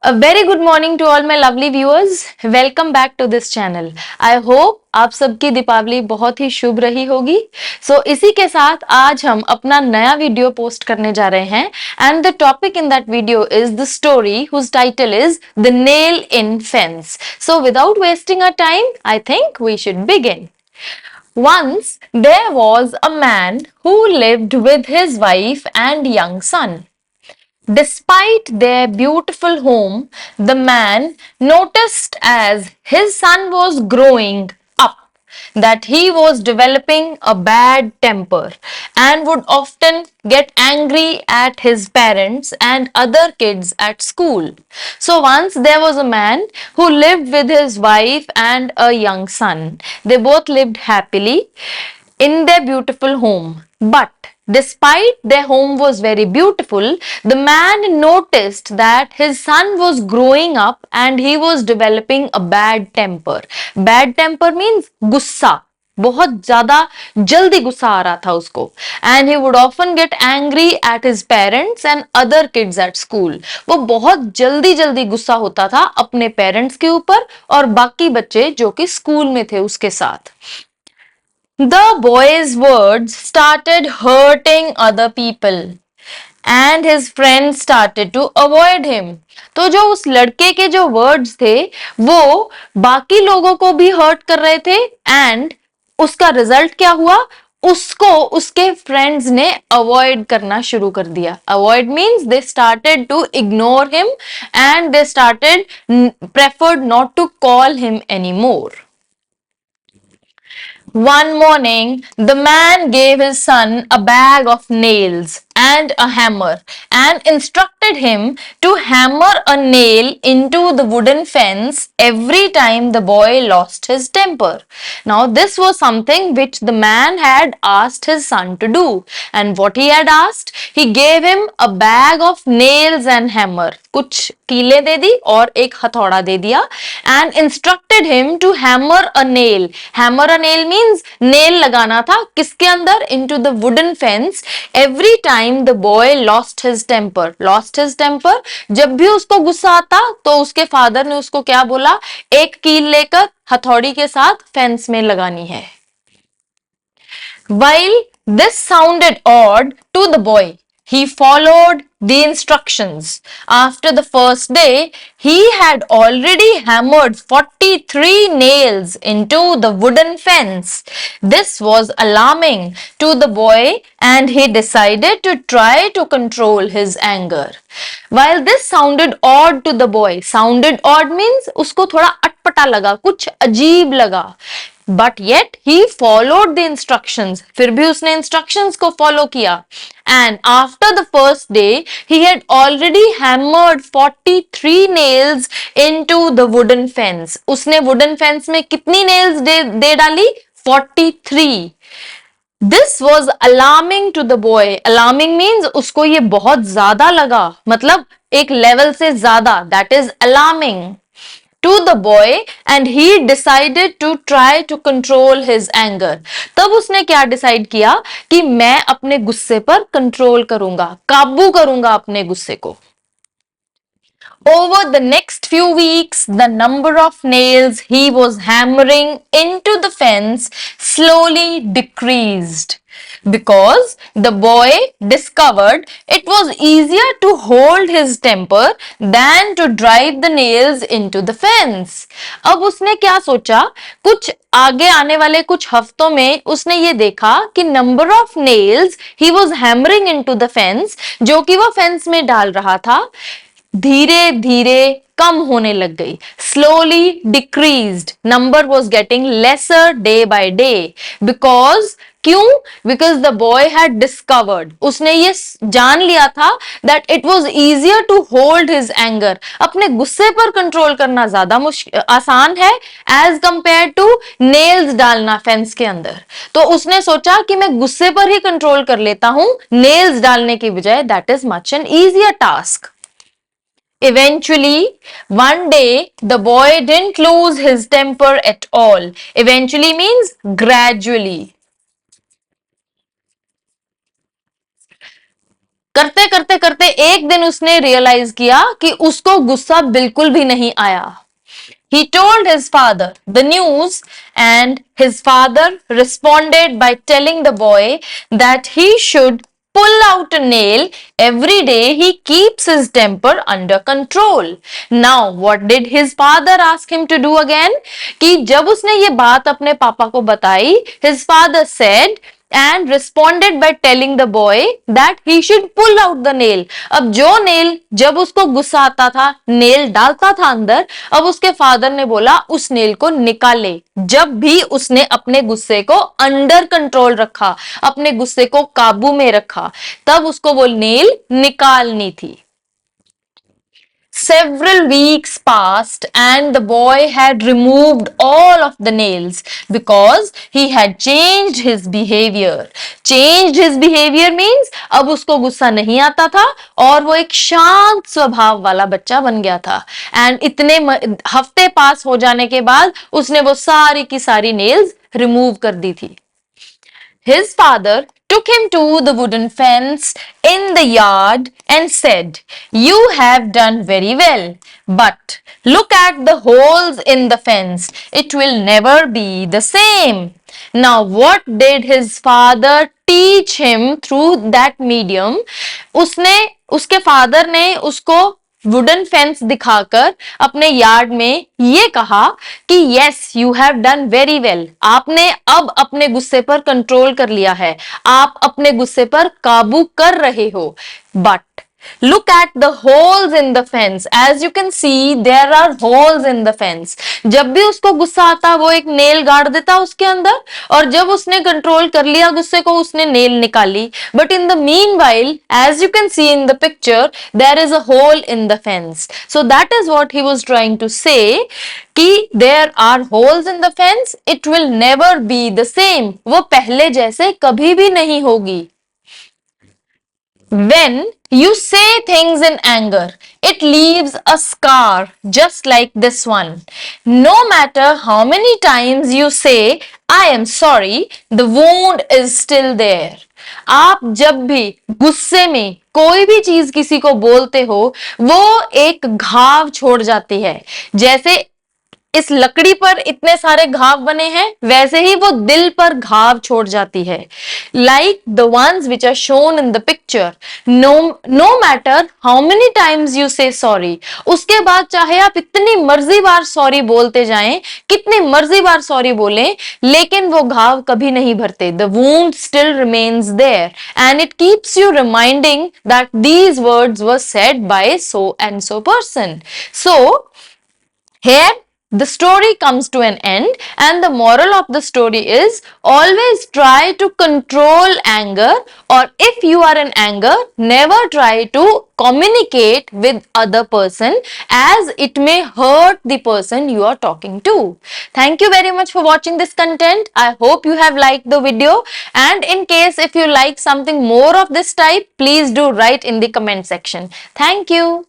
A very good morning to all my lovely viewers. Welcome back to this channel. I hope आप सबकी दीपावली बहुत ही शुभ रही होगी. इसी के साथ आज हम अपना नया वीडियो पोस्ट करने जा रहे हैं and the topic in that video is the story whose title is The Nail in Fence. So without wasting our time, I think we should begin. Once there was a man who lived with his wife and young son. Despite their beautiful home, the man noticed as his son was growing up that he was developing a bad temper and would often get angry at his parents and other kids at school. So once there was a man who lived with his wife and a young son. They both lived happily in their beautiful home. But despite their home was very beautiful, the man noticed that his son was growing up and he was developing a bad temper. Bad temper means गुस्सा. बहुत ज्यादा जल्दी गुस्सा आ रहा था उसको and he would often get angry at his parents and other kids at school. वो बहुत जल्दी जल्दी गुस्सा होता था अपने पेरेंट्स के ऊपर और बाकी बच्चे जो कि स्कूल में थे उसके साथ. The boy's words started hurting other people and his friends started to avoid him. तो जो उस लड़के के जो वर्ड्स थे वो बाकी लोगों को भी हर्ट कर रहे थे एंड उसका रिजल्ट क्या हुआ, उसको उसके फ्रेंड्स ने अवॉइड करना शुरू कर दिया. Avoid means they started to ignore him and they started preferred not to call him any more. One morning, the man gave his son a bag of nails and a hammer and instructed him to hammer a nail into the wooden fence every time the boy lost his temper. Now, this was something which the man had asked his son to do. And what he had asked, he gave him a bag of nails and hammer. कुछ कीले दे दी और एक हथौड़ा दे दिया and instructed him to hammer a nail. Hammer a nail means nail लगाना था किसके अंदर, into the wooden fence every time the boy lost his temper. Lost his temper, जब भी उसको गुस्सा आता तो उसके फादर ने उसको क्या बोला, एक कील लेकर हथौड़ी के साथ फेंस में लगानी है. While this sounded odd to the boy, he followed the instructions. After the first day, he had already hammered 43 nails into the wooden fence. This was alarming to the boy and he decided to try to control his anger. While this sounded odd to the boy, sounded odd means उसको थोड़ा अटपटा लगा, कुछ अजीब लगा. But yet he followed the instructions. फिर भी उसने instructions को follow किया. And after the first day, he had already hammered 43 nails into the wooden fence. उसने wooden fence में कितनी nails दे डाली? 43. This was alarming to the boy. Alarming means उसको ये बहुत ज्यादा लगा, मतलब एक level से ज्यादा. That is alarming to the boy and he decided to try to control his anger. तब उसने क्या डिसाइड किया कि मैं अपने गुस्से पर कंट्रोल करूंगा, काबू करूंगा अपने गुस्से को. Over the next few weeks, the number of nails he was hammering into the fence slowly decreased. Because the boy discovered it was easier to hold his temper than to drive the nails into the fence. अब उसने क्या सोचा, कुछ आगे आने वाले कुछ हफ्तों में उसने ये देखा कि number of nails he was hammering into the fence, जो कि वो फेंस में डाल रहा था, धीरे धीरे कम होने लग गई. Slowly decreased, number was getting lesser day by day. Because क्यों? Because the boy had discovered, उसने ये जान लिया था that it was easier to hold his anger. अपने गुस्से पर कंट्रोल करना ज्यादा आसान है एज कंपेयर टू नेल्स डालना फेंस के अंदर. तो उसने सोचा कि मैं गुस्से पर ही कंट्रोल कर लेता हूं नेल्स डालने की बजाय. That is much an easier task. Eventually, one day, the boy didn't lose his temper at all. Eventually means gradually. करते करते करते एक दिन उसने रियलाइज किया कि उसको गुस्सा बिल्कुल भी नहीं आया. He told his father the news, and his father responded by telling the boy that he should pull out a nail every day he keeps his temper under control. Now, what did his father ask him to do again? कि जब उसने ये बात अपने पापा को बताई, his father said and responded by telling the boy that he should pull out the nail. अब जो नेल जब उसको गुस्सा आता था नेल डालता था अंदर, अब उसके फादर ने बोला उस नेल को निकाले. जब भी उसने अपने गुस्से को अंडर कंट्रोल रखा, अपने गुस्से को काबू में रखा, तब उसको वो नेल निकालनी थी. Several weeks passed and the boy had removed all of the nails because he had changed his behavior. Changed his behavior means अब उसको गुस्सा नहीं आता था और वो एक शांत स्वभाव वाला बच्चा बन गया था. एंड इतने हफ्ते पास हो जाने के बाद उसने वो सारी की सारी नेल्स रिमूव कर दी थी. His father took him to the wooden fence in the yard and said, "You have done very well, but look at the holes in the fence. It will never be the same." Now, what did his father teach him through that medium? उसके father ने उसको wooden fence दिखाकर अपने yard में ये कहा कि yes you have done very well, आपने अब अपने गुस्से पर कंट्रोल कर लिया है, आप अपने गुस्से पर काबू कर रहे हो. But look at the holes in the fence. As you can see, there are holes in the fence. जब भी उसको गुस्सा आता वो एक नेल गाड़ देता उसके अंदर, और जब उसने कंट्रोल कर लिया गुस्से को उसने नेल निकाली. But in the meanwhile, as you can see in the picture, there is a hole in the fence. So that is what he was trying to say कि there are holes in the fence. It will never be the same. वो पहले जैसे कभी भी नहीं होगी. When you say things in anger, it leaves a scar just like this one. No matter how many times you say, "I am sorry," the wound is still there. आप जब भी गुस्से में कोई भी चीज किसी को बोलते हो, वो एक घाव छोड़ जाती है. जैसे इस लकड़ी पर इतने सारे घाव बने हैं, वैसे ही वो दिल पर घाव छोड़ जाती है. Like the ones which are shown in the picture. No matter how many times you say sorry, उसके बाद चाहे आप इतनी मर्जी बार सॉरी बोलते जाएं, कितनी मर्जी बार सॉरी बोलें, लेकिन वो घाव कभी नहीं भरते. The wound still remains there and it keeps you reminding that these words were said by so and so person. So here the story comes to an end, and the moral of the story is always try to control anger, or if you are in anger, never try to communicate with other person as it may hurt the person you are talking to. Thank you very much for watching this content. I hope you have liked the video, and in case if you like something more of this type, please do write in the comment section. Thank you.